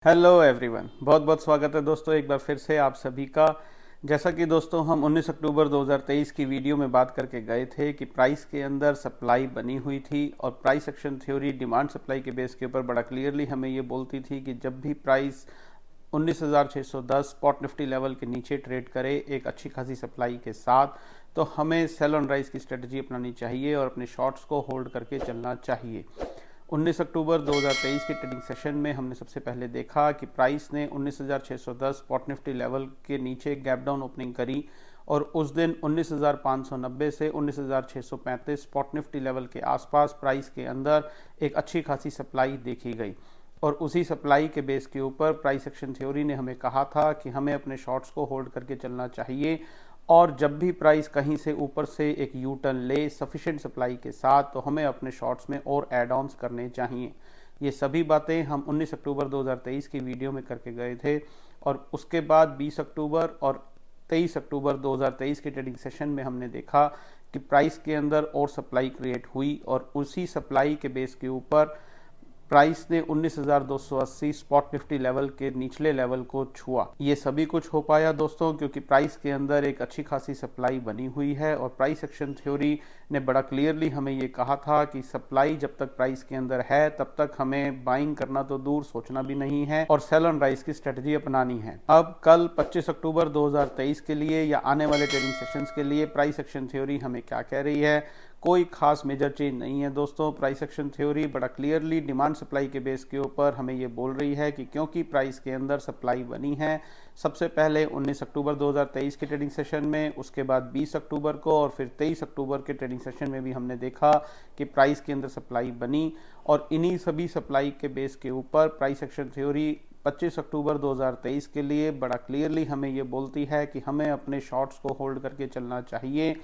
Hello everyone, बहुत बहुत स्वागत है दोस्तों एक बार फिर से आप सभी का। जैसा कि दोस्तों हम 19 अक्टूबर 2023 की वीडियो में बात करके गए थे कि प्राइस के अंदर सप्लाई बनी हुई थी और price action theory demand supply के बेस के ऊपर बड़ा क्लियरली हमें ये बोलती थी कि जब भी प्राइस 19,610 स्पॉट निफ्टी लेवल के नीचे ट्रेड करे एक अच्छी खासी सप्लाई के साथ, तो हमें सेल ऑन राइज की स्ट्रेटजी अपनानी चाहिए और अपने शॉर्ट्स को होल्ड करके चलना चाहिए। 19 अक्टूबर 2023 के ट्रेडिंग सेशन में हमने सबसे पहले देखा कि प्राइस ने 19,610 स्पॉट निफ्टी लेवल के नीचे गैप डाउन ओपनिंग करी और उस दिन 19,590 से 19,635 स्पॉट निफ्टी लेवल के आसपास प्राइस के अंदर एक अच्छी खासी सप्लाई देखी गई और उसी सप्लाई के बेस के ऊपर प्राइस एक्शन थ्योरी ने हमें कहा था कि हमें अपने शॉर्ट्स को होल्ड करके चलना चाहिए और जब भी प्राइस कहीं से ऊपर से एक यू टर्न ले सफिशिएंट सप्लाई के साथ, तो हमें अपने शॉर्ट्स में और एड ऑन्स करने चाहिए। ये सभी बातें हम 19 अक्टूबर 2023 की वीडियो में करके गए थे और उसके बाद 20 अक्टूबर और 23 अक्टूबर 2023 के ट्रेडिंग सेशन में हमने देखा कि प्राइस के अंदर और सप्लाई क्रिएट हुई और उसी सप्लाई के बेस के ऊपर प्राइस ने 19,280 स्पॉट निफ्टी लेवल के निचले लेवल को छुआ। ये सभी कुछ हो पाया दोस्तों क्योंकि प्राइस के अंदर एक अच्छी खासी सप्लाई बनी हुई है और प्राइस एक्शन थ्योरी ने बड़ा क्लियरली हमें ये कहा था कि सप्लाई जब तक प्राइस के अंदर है तब तक हमें बाइंग करना तो दूर, सोचना भी नहीं है और सेल ऑन राइज की स्ट्रेटजी अपनानी है। अब कल 25 अक्टूबर 2023 के लिए या आने वाले ट्रेडिंग सेशंस के लिए प्राइस एक्शन थ्योरी हमें क्या कह रही है? कोई खास मेजर चेंज नहीं है दोस्तों। प्राइस एक्शन थ्योरी बड़ा क्लियरली डिमांड सप्लाई के बेस के ऊपर हमें ये बोल रही है कि क्योंकि प्राइस के अंदर सप्लाई बनी है, सबसे पहले 19 अक्टूबर 2023 के ट्रेडिंग सेशन में, उसके बाद 20 अक्टूबर को और फिर 23 अक्टूबर के ट्रेडिंग सेशन में भी हमने देखा कि प्राइस के अंदर सप्लाई बनी और इन्हीं सभी सप्लाई के बेस के ऊपर प्राइस एक्शन थ्योरी 25 अक्टूबर 2023 के लिए बड़ा क्लियरली हमें ये बोलती है कि हमें अपने शॉर्ट्स को होल्ड करके चलना चाहिए।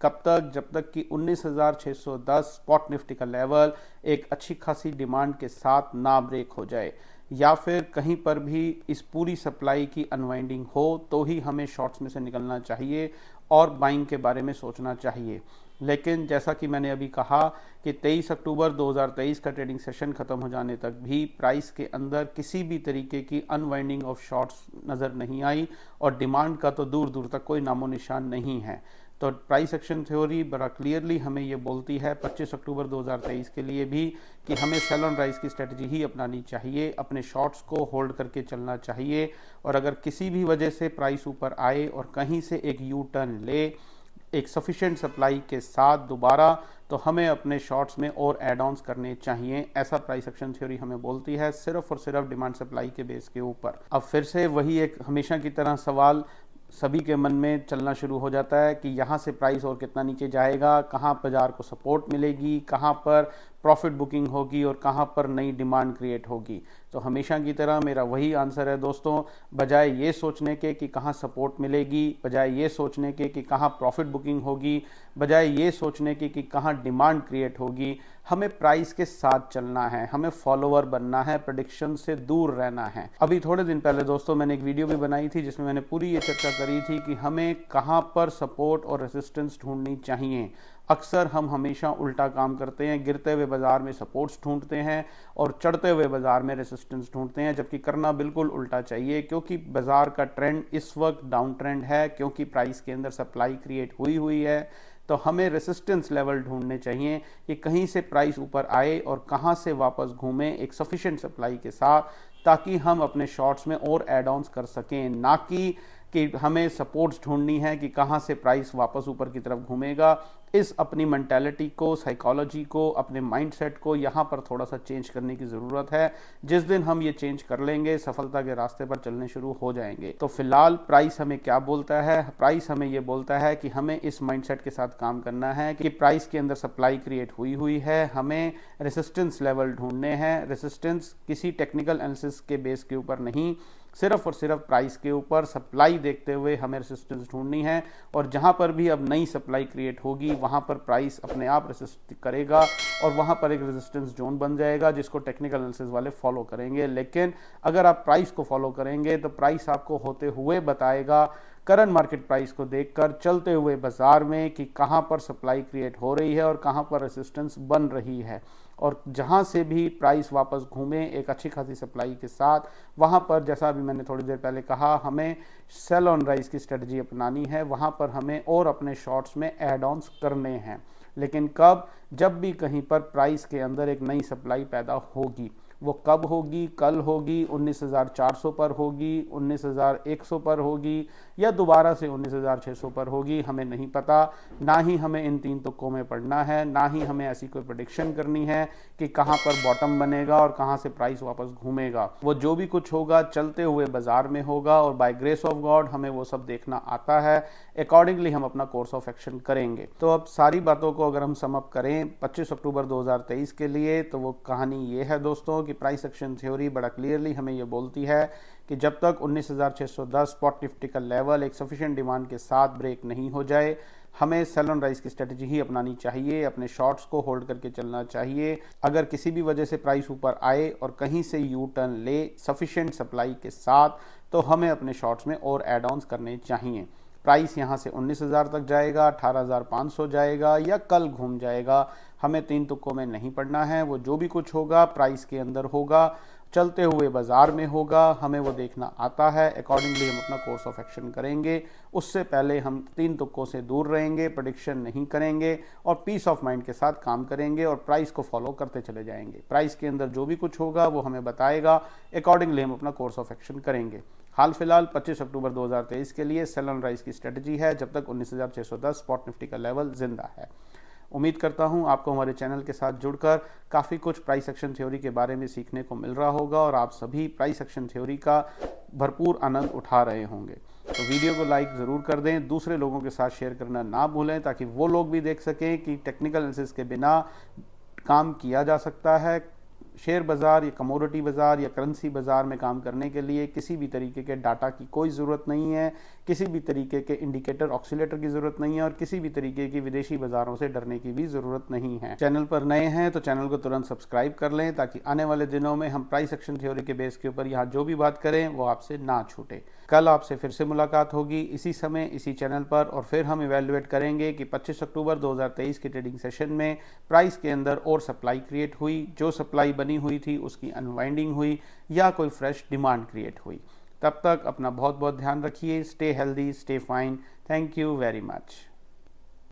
कब तक? जब तक कि 19,610 स्पॉट निफ्टी का लेवल एक अच्छी खासी डिमांड के साथ ना ब्रेक हो जाए या फिर कहीं पर भी इस पूरी सप्लाई की अनवाइंडिंग हो तो ही हमें शॉर्ट्स में से निकलना चाहिए और बाइंग के बारे में सोचना चाहिए। लेकिन जैसा कि मैंने अभी कहा कि 23 अक्टूबर 2023 का ट्रेडिंग सेशन खत्म हो जाने तक भी प्राइस के अंदर किसी भी तरीके की अनवाइंडिंग ऑफ शॉर्ट्स नज़र नहीं आई और डिमांड का तो दूर दूर तक कोई नामो निशान नहीं है। तो प्राइस एक्शन थ्योरी बड़ा क्लियरली हमें ये बोलती है 25 अक्टूबर 2023 के लिए भी कि हमें सेल ऑन राइज की स्ट्रेटजी ही अपनानी चाहिए, अपने शॉर्ट्स को होल्ड करके चलना चाहिए और अगर किसी भी वजह से प्राइस ऊपर आए और कहीं से एक यू टर्न ले एक सफिशिएंट सप्लाई के साथ दोबारा, तो हमें अपने शॉर्ट्स में और एड ऑन्स करने चाहिए। ऐसा प्राइस एक्शन थ्योरी हमें बोलती है सिर्फ और सिर्फ डिमांड सप्लाई के बेस के ऊपर। अब फिर से वही एक हमेशा की तरह सवाल सभी के मन में चलना शुरू हो जाता है कि यहाँ से प्राइस और कितना नीचे जाएगा, कहाँ बाजार को सपोर्ट मिलेगी, कहाँ पर प्रॉफिट बुकिंग होगी और कहाँ पर नई डिमांड क्रिएट होगी। तो हमेशा की तरह मेरा वही आंसर है दोस्तों, बजाय ये सोचने के कि कहाँ सपोर्ट मिलेगी, बजाय ये सोचने के कि कहाँ प्रॉफिट बुकिंग होगी, बजाय ये सोचने के कि कहाँ डिमांड क्रिएट होगी, हमें प्राइस के साथ चलना है, हमें फॉलोअर बनना है, प्रेडिक्शन से दूर रहना है। अभी थोड़े दिन पहले दोस्तों मैंने एक वीडियो भी बनाई थी जिसमें मैंने पूरी ये चर्चा करी थी कि हमें कहाँ पर सपोर्ट और रेजिस्टेंस ढूंढनी चाहिए। अक्सर हम हमेशा उल्टा काम करते हैं, गिरते हुए बाजार में सपोर्ट्स ढूंढते हैं और चढ़ते हुए बाजार में रेजिस्टेंस ढूंढते हैं, जबकि करना बिल्कुल उल्टा चाहिए क्योंकि बाजार का ट्रेंड इस वक्त डाउन ट्रेंड है क्योंकि प्राइस के अंदर सप्लाई क्रिएट हुई है। तो हमें रेसिस्टेंस लेवल ढूंढने चाहिए कि कहीं से प्राइस ऊपर आए और कहां से वापस घूमे एक सफिशिएंट सप्लाई के साथ, ताकि हम अपने शॉर्ट्स में और एड ऑन्स कर सकें, ना कि हमें सपोर्ट्स ढूंढनी है कि कहां से प्राइस वापस ऊपर की तरफ घूमेगा। इस अपनी मेंटालिटी को, साइकोलॉजी को, अपने माइंडसेट को यहाँ पर थोड़ा सा चेंज करने की ज़रूरत है। जिस दिन हम ये चेंज कर लेंगे सफलता के रास्ते पर चलने शुरू हो जाएंगे। तो फिलहाल प्राइस हमें क्या बोलता है? प्राइस हमें ये बोलता है कि हमें इस माइंडसेट के साथ काम करना है कि प्राइस के अंदर सप्लाई क्रिएट हुई है, हमें रेसिस्टेंस लेवल ढूंढने हैं। रेसिस्टेंस किसी टेक्निकल एनालिसिस के बेस के ऊपर नहीं, सिर्फ और सिर्फ प्राइस के ऊपर सप्लाई देखते हुए हमें रेसिस्टेंस ढूंढनी है और जहां पर भी अब नई सप्लाई क्रिएट होगी वहां पर प्राइस अपने आप रेसिस्ट करेगा और वहां पर एक रेजिस्टेंस जोन बन जाएगा जिसको टेक्निकल एनालिसिस वाले फॉलो करेंगे। लेकिन अगर आप प्राइस को फॉलो करेंगे तो प्राइस आपको होते हुए बताएगा करंट मार्केट प्राइस को देखकर चलते हुए बाजार में कि कहां पर सप्लाई क्रिएट हो रही है और कहां पर रेजिस्टेंस बन रही है और जहां से भी प्राइस वापस घूमे एक अच्छी खासी सप्लाई के साथ, वहां पर जैसा अभी मैंने थोड़ी देर पहले कहा, हमें सेल ऑन राइज की स्ट्रेटजी अपनानी है। वहां पर हमें और अपने शॉर्ट्स में एड ऑन्स करने हैं। लेकिन कब? जब भी कहीं पर प्राइस के अंदर एक नई सप्लाई पैदा होगी। वो कब होगी? कल होगी, 19,400 पर होगी, 19,100 पर होगी, या दोबारा से 19,600 पर होगी, हमें नहीं पता। ना ही हमें इन तीन तुक्कों में पढ़ना है, ना ही हमें ऐसी कोई प्रेडिक्शन करनी है कि कहाँ पर बॉटम बनेगा और कहाँ से प्राइस वापस घूमेगा। वो जो भी कुछ होगा चलते हुए बाजार में होगा, और बाय ग्रेस ऑफ गॉड हमें वो सब देखना आता है। अकॉर्डिंगली हम अपना कोर्स ऑफ एक्शन करेंगे। तो अब सारी बातों को अगर हम सम अप करें 25 अक्टूबर 2023 के लिए, तो वो कहानी ये है दोस्तों कि प्राइस एक्शन थ्योरी बड़ा क्लियरली हमें ये बोलती है कि जब तक 19,610 स्पॉट निफ्टी का लेवल एक सफिशिएंट डिमांड के साथ ब्रेक नहीं हो जाए, हमें सेल ऑन राइज की स्ट्रेटजी ही अपनानी चाहिए, अपने शॉर्ट्स को होल्ड करके चलना चाहिए। अगर किसी भी वजह से प्राइस ऊपर आए और कहीं से यू टर्न ले सफिशिएंट सप्लाई के साथ, तो हमें अपने शॉर्ट्स में और एड ऑन्स करने चाहिए। प्राइस यहाँ से 19,000 तक जाएगा, 18,500 जाएगा, या कल घूम जाएगा, हमें तीन तुक्कों में नहीं पड़ना है। वो जो भी कुछ होगा प्राइस के अंदर होगा, चलते हुए बाजार में होगा, हमें वो देखना आता है। अकॉर्डिंगली हम अपना कोर्स ऑफ एक्शन करेंगे। उससे पहले हम तीन तुक्कों से दूर रहेंगे, प्रेडिक्शन नहीं करेंगे, और पीस ऑफ माइंड के साथ काम करेंगे, और प्राइस को फॉलो करते चले जाएंगे। प्राइस के अंदर जो भी कुछ होगा वो हमें बताएगा, अकॉर्डिंगली हम अपना कोर्स ऑफ एक्शन करेंगे। हाल फिलहाल 25 अक्टूबर 2023 के लिए सेल ऑन राइज की स्ट्रेटजी है जब तक 19,610 स्पॉट निफ्टी का लेवल जिंदा है। उम्मीद करता हूं आपको हमारे चैनल के साथ जुड़कर काफ़ी कुछ प्राइस एक्शन थ्योरी के बारे में सीखने को मिल रहा होगा, और आप सभी प्राइस एक्शन थ्योरी का भरपूर आनंद उठा रहे होंगे। तो वीडियो को लाइक ज़रूर कर दें, दूसरे लोगों के साथ शेयर करना ना भूलें, ताकि वो लोग भी देख सकें कि टेक्निकल एनालिसिस के बिना काम किया जा सकता है। शेयर बाज़ार या कमोडिटी बाज़ार या करेंसी बाज़ार में काम करने के लिए किसी भी तरीके के डाटा की कोई ज़रूरत नहीं है, किसी भी तरीके के इंडिकेटर ऑक्सीलेटर की ज़रूरत नहीं है, और किसी भी तरीके की विदेशी बाज़ारों से डरने की भी ज़रूरत नहीं है। चैनल पर नए हैं तो चैनल को तुरंत सब्सक्राइब कर लें, ताकि आने वाले दिनों में हम प्राइस एक्शन थ्योरी के बेस के ऊपर यहाँ जो भी बात करें वो आपसे ना छूटे। कल आपसे फिर से मुलाकात होगी इसी समय इसी चैनल पर, और फिर हम इवेल्युएट करेंगे कि 25 अक्टूबर 2023 के ट्रेडिंग सेशन में प्राइस के अंदर और सप्लाई क्रिएट हुई, जो सप्लाई बनी हुई थी उसकी अनवाइंडिंग हुई, या कोई फ्रेश डिमांड क्रिएट हुई। तब तक अपना बहुत बहुत ध्यान रखिए। Stay healthy, stay fine. Thank you very much.